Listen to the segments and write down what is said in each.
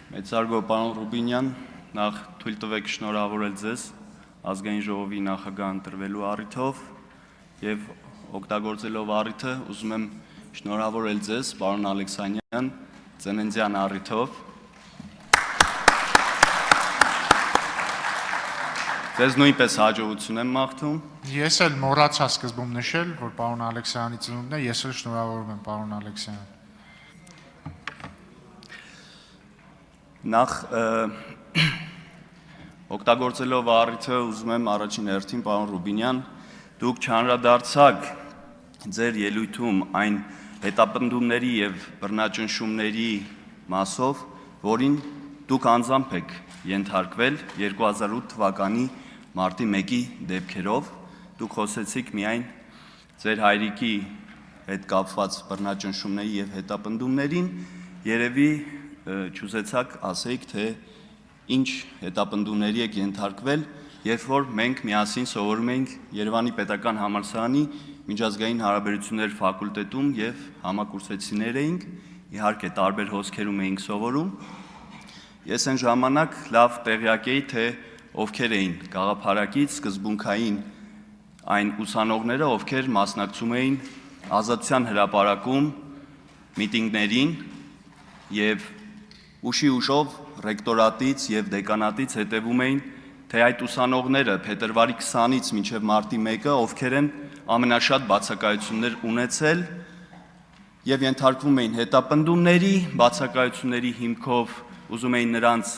Մեծարգո պարոն Ռուբինյան, նախ թույլ տվեք շնորհավորել ձեզ ազգային ժողովի նախագահ ընտրվելու առիթով եւ օգտագործելով առիթը ուզում եմ շնորհավորել ձեզ պարոն Ալեքսանյան ծննդյան առիթով։ Ձեզ նույնպես հաջողություն եմ մաղթում։ Ես էլ մոռացա սկզբում նշել, որ պարոն Ալեքսյանի ծնունդն է, ես էլ շնորհավորում եմ պարոն Ալեքսյանին։ Նախ օգտագործելով առիթը ուզում եմ առաջին հերթին պարոն Ռուբինյան, դուք չանդրադարձաք ձեր ելույթում այն հետապնդումների եւ բռնաճնշումների մասով, որին դուք անձամբ եք ենթարկվել 2008 թվականի մարտի 1-ի դեպքերով, դուք խոսեցիք միայն ձեր հայրիկի հետ կապված բռնաճնշումների եւ հետապնդումներին, երևի չուզեցաք ասեիք, թե ինչ հետապնդումների եք ենթարկվել, երբ որ մենք միասին սովորում էինք Երևանի պետական համալսարանի միջազգային հարաբերություններ ֆակուլտետում եւ համակուրսեցիներ էինք, իհարկե տարբեր հոսքերում էինք սովորում։ Ես այն ժամանակ լավ տեղյակ էի, թե ովքեր էին գաղափարակից սկզբունքային այն ուսանողները, ովքեր մասնակցում էին Ազատության հրապարակում միտինգներին եւ ուշի ուշով ռեկտորատից եւ դեկանատից հետևում էին, թե այդ ուսանողները փետրվարի 20-ից մինչեւ մարտի 1-ը ովքեր են ամենաշատ բացակայություններ ունեցել եւ ենթարկվում էին հետապնդումների, բացակայությունների հիմքով ուզում էին նրանց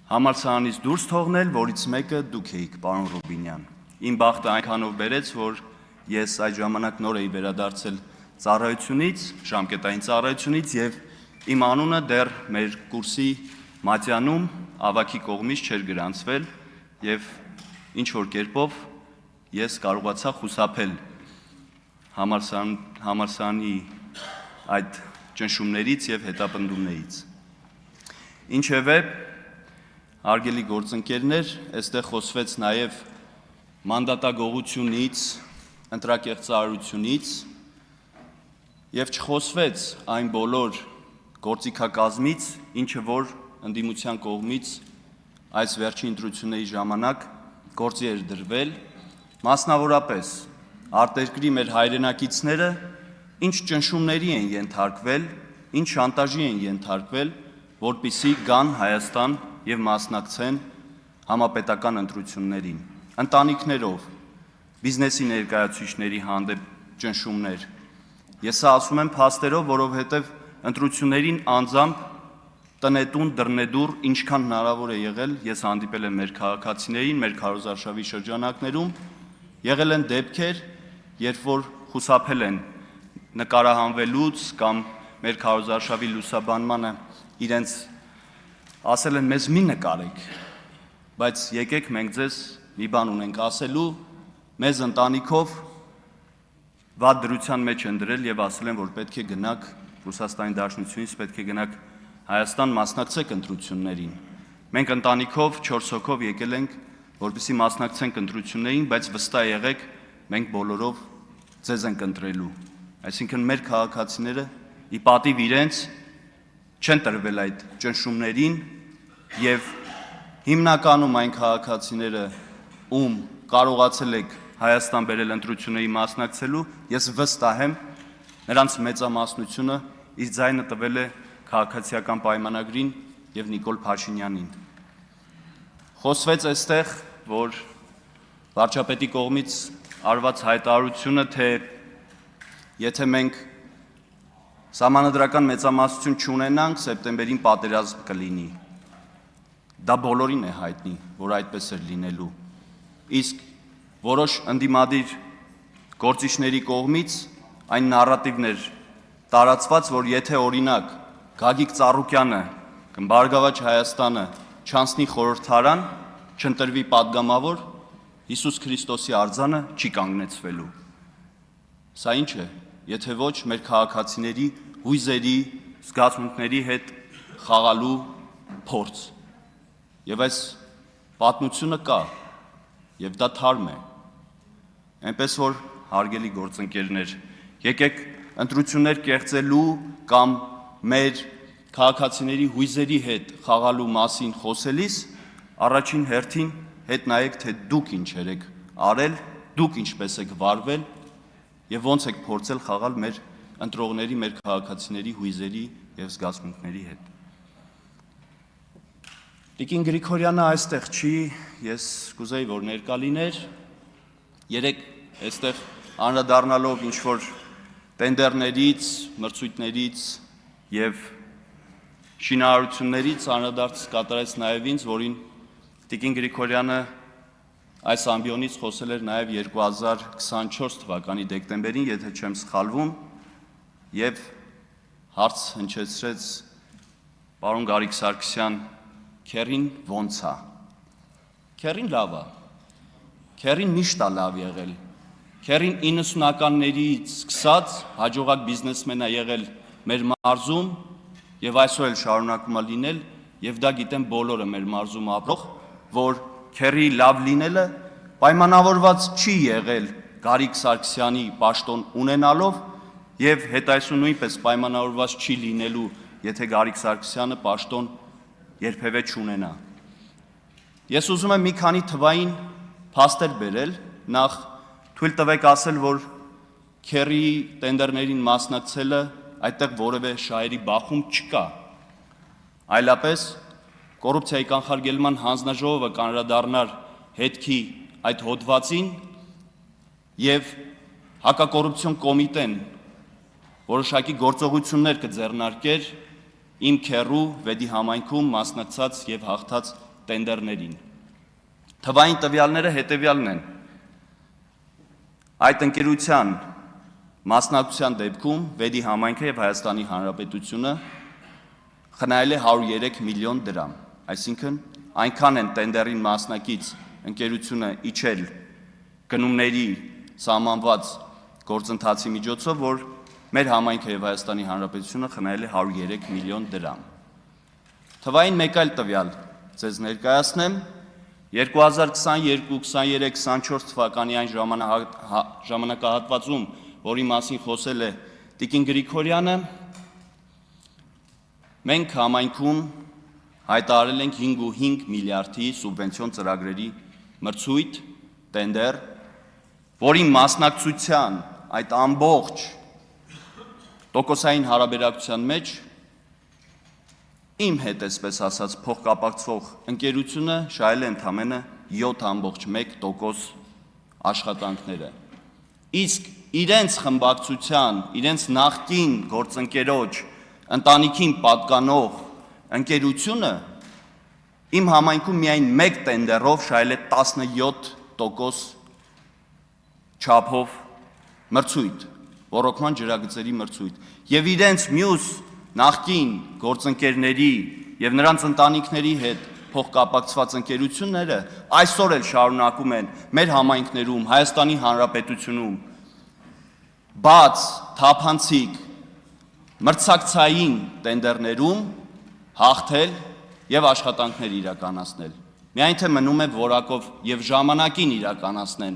համալսարանից դուրս թողնել, որից մեկը դուք էիք, պարոն Ռուբինյան։ Իմ բախտը այնքանով բերեց, որ ես այդ ժամանակ նոր էի վերադարձել ծառայությունից, ժամկետային ծառայությունից եւ իմ անունը դեռ մեր կուրսի մատյանում ավագի կողմից չէր գրանցվել եւ ինչ որ կերպով ես կարողացա խուսափել համալսարանի այդ ճնշումներից եւ հետապնդումներից։ Ինչևէ, հարգելի գործընկերներ, այստեղ խոսվեց նաեւ մանդատագողությունից, ընտրակեղծարարությունից եւ չխոսվեց այն բոլոր գործիքակազմից, ինչը որ ընդդիմության կողմից այս վերջին ընտրությունների ժամանակ գործի էր դրվել, մասնավորապես արտերկրի մեր հայրենակիցները ինչ ճնշումների են ենթարկվել, ինչ շանտաժի են ենթարկվել, որպեսզի գան Հայաստան եւ մասնակցեն համապետական ընտրություններին, ընտանիքներով, բիզնեսի ներկայացուցիչների հանդեպ ճնշումներ։ Ես ասում եմ փաստերով, որովհետեւ ընտրություններին անձամբ տնետուն դռնեդուր ինչքան հնարավոր է եղել, ես հանդիպել եմ մեր քաղաքացիներին, մեր քարոզարշավի շրջանակներում, եղել են դեպքեր, երբ որ խուսափել են նկարահանվելուց կամ մեր քարոզարշավի լուսաբանմանը իրենց ասել են մեզ մի նկարեք, բայց եկեք մենք ձեզ մի բան ունենք ասելու, մեզ ընտանիքով վատ դրության մեջ են դրել եւ ասել են, որ պետք է գնաք Ռուսաստանի Դաշնությունից պետք է գնաք Հայաստան մասնակցեք ընտրություններին։ Մենք ընտանիքով 4 հոգով եկել ենք, որպեսզի մասնակցենք ընտրություններին, բայց վստահ եղեք, մենք բոլորով ձեզ ենք ընտրելու։ Այսինքն մեր քաղաքացիները ի պատիվ իրենց չեն տրվել այդ ճնշումներին եւ հիմնականում այն քաղաքացիները, ում կարողացել եք Հայաստան բերել ընտրությունների մասնակցելու, ես վստահ եմ, նրանց մեծամասնությունը իր ձայնը տվել է քաղաքացիական պայմանագրին եւ Նիկոլ Փաշինյանին։ Խոսվեց այստեղ, որ վարչապետի կողմից արված հայտարարությունը, թե եթե մենք սահմանադրական մեծամասնություն չունենանք, սեպտեմբերին պատերազմ կլինի։ Դա բոլորին է հայտնի, որ այդպես էր լինելու։ Իսկ որոշ ընդդիմադիր գործիչների կողմից այն նարատիվներ տարածված, որ եթե օրինակ Գագիկ Ծառուկյանը կամ Բարգավաճ Հայաստանը չանցնի խորհրդարան, չընտրվի падգամավոր, Հիսուս Քրիստոսի արձանը չի կանգնեցվելու։ Սա ինչ է, եթե ոչ մեր քաղաքացիների հույզերի, զգացմունքների հետ խաղալու փորձ։ Եվ այս պատմությունը կա, եւ դա թարմ է։ Այնպես որ հարգելի գործընկերներ, եկեք ընտրություններ կեղծելու կամ մեր քաղաքացիների հույզերի հետ խաղալու մասին խոսելիս առաջին հերթին հետ նայեք, թե դուք ինչեր եք արել, դուք ինչպես եք վարվել եւ ոնց եք փորձել խաղալ մեր ընտրողների, մեր քաղաքացիների հույզերի եւ զգացմունքների հետ։ Տիկին Գրիգորյանը այստեղ չի, ես կուզեի, որ ներկա լիներ, երեք այստեղ անդրադառնալով ինչ-որ տենդերներից, մրցույթներից եւ շինարարություններից անդրադարձ կատարեց նաեւ ինձ, որին Տիկին Գրիգորյանը այս ամբիոնից խոսել էր նաեւ 2024 թվականի դեկտեմբերին, եթե չեմ սխալվում, եւ հարց հնչեցրեց պարոն Գարիկ Սարգսյան, քերին ոնց է։ Քերին լավ է։ Քերին միշտ է լավ եղել։ Քերին 90-ականներից սկսած հաջողակ բիզնեսմեն է եղել մեր մարզում եւ այսօր էլ շարունակում է լինել եւ դա գիտեն բոլորը մեր մարզում ապրող, որ քերի լավ լինելը պայմանավորված չի եղել Գարիկ Սարգսյանի պաշտոն ունենալով եւ հետ այսու նույնպես պայմանավորված չի լինելու, եթե Գարիկ Սարգսյանը պաշտոն երբևէ չունենա։ Ես ուզում եմ մի քանի թվային փաստեր բերել, նախ թույլ տվեք ասել, որ քերի տենդերներին մասնակցելը այդտեղ որևէ շահերի բախում չկա։ Այլապես կոռուպցիայի կանխարգելման հանձնաժողովը կանդրադառնար հետքի այդ հոդվածին եւ հակակոռուպցիոն կոմիտեն որոշակի գործողություններ կձեռնարկեր իմ քերու վեդի համայնքում մասնակցած եւ հաղթած տենդերներին։ Թվային տվյալները հետեւյալն են։ Այդ ընկերության մասնակցության դեպքում վեդի համայնքը եւ Հայաստանի Հանրապետությունը խնայել է 103 միլիոն դրամ, այսինքն այնքան են տենդերին մասնակից ընկերությունը իջել գնումների սահմանված գործընթացի միջոցով, որ մեր համայնքը եւ Հայաստանի Հանրապետությունը խնայել է 103 միլիոն դրամ։ Թվային մեկ այլ տվյալ ձեզ ներկայացնեմ, 2022, 23, 24 թվականի այն ժամանակահատվածում, որի մասին խոսել է Տիկին Գրիգորյանը, մենք համայնքում հայտարարել ենք 5.5 միլիարդի սուբվենցիոն ծրագրերի մրցույթ, տենդեր, որի մասնակցության այդ ամբողջ տոկոսային հարաբերակցության մեջ իմ հետ այսպես ասած փոխկապակցող ընկերությունը շահել է ընդամենը 7.1% աշխատանքները։ Իսկ իրենց խմբակցության, իրենց նախկին գործընկերոջ ընտանիքին պատկանող ընկերությունը իմ համայնքում միայն մեկ տենդերով շահել է 17% չափով մրցույթ, ռոռոկման ջրագծերի մրցույթ, եւ իրենց մյուս նախկին գործընկերների եւ նրանց ընտանիքների հետ փոխկապակցված ընկերությունները այսօր էլ շարունակում են մեր համայնքներում, Հայաստանի Հանրապետությունում բաց, թափանցիկ, մրցակցային տենդերներում հաղթել եւ աշխատանքներ իրականացնել։ Միայն թե մնում է որակով եւ ժամանակին իրականացնեն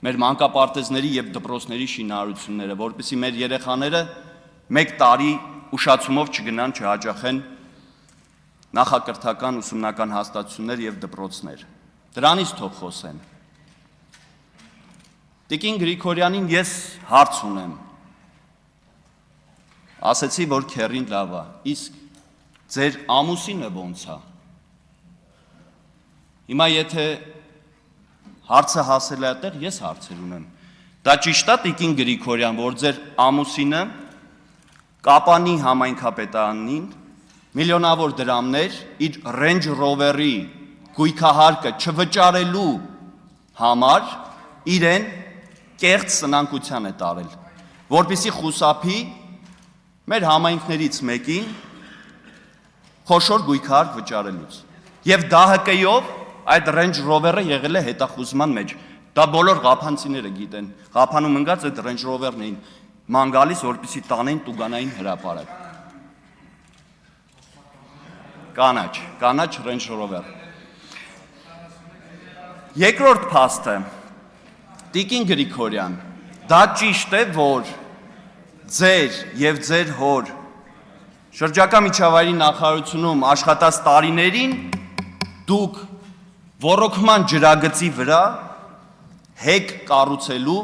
մեր մանկապարտեզների եւ դպրոցների շինարարությունները, որպեսզի մեր երեխաները մեկ տարի ուշացումով չգնան չհաճախեն նախակրթական ուսումնական հաստատություններ եւ դպրոցներ։ Դրանից թող խոսեն։ Տիկին Գրիգորյանին ես հարց ունեմ։ Ասեցի, որ քերին լավ է, իսկ ձեր ամուսինը ոնց է։ Հիմա եթե հարցը հասել է այդտեղ, ես հարցեր ունեմ։ Դա ճիշտ է, Տիկին Գրիգորյան, որ ձեր ամուսինը Կապանի համայնքապետարանին միլիոնավոր դրամներ իր Range Rover-ի գույքահարկը չվճարելու համար իրեն կեղծ սնանկության է տարել, որպեսզի խուսափի մեր համայնքներից մեկին խոշոր գույքահարկ վճարելուց։ Եվ ԴՀԿ-ով այդ Range Rover-ը եղել է հետախուզման մեջ։ Դա բոլոր ղափանցիները գիտեն։ Ղափանում ընկած այդ Range Rover-ն էին ման գալիս, որպեսզի տանեն Տուգանային հրապարակ։ Կանաչ Range Rover։ Երկրորդ փաստը, Տիկին Գրիգորյան, դա ճիշտ է, որ ձեր եւ ձեր հոր Շրջակա միջավայրի նախարարությունում աշխատած տարիներին դուք ռոռոկման ջրագծի վրա հեկ կառուցելու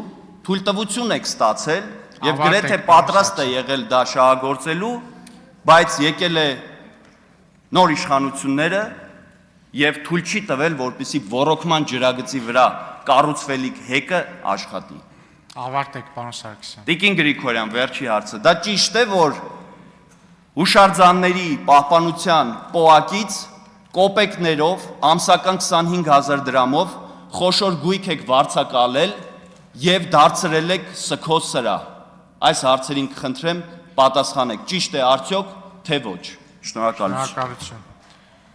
թույլտվություն եք ստացել եւ գրեթե պատրաստ է եղել դա շահագործելու, բայց եկել է նոր իշխանությունները եւ թույլ չի տվել, որպեսզի ռոռոկման ջրագծի վրա կառուցվելիք հեկը աշխատի։ Ավարտեք, պարոն Սարգսյան։ Տիկին Գրիգորյան, վերջի հարցը։ Դա ճիշտ է, որ հուշարձանների պահպանության պոակից կոպեկներով ամսական 25,000 դրամով խոշոր գույք եք վարձակալել եւ դարձրել եք սքո սրահ։ Այս հարցերին կխնդրեմ պատասխանեք, ճիշտ է արդյոք, թե ոչ։ Շնորհակալություն։ Շնորհակալություն։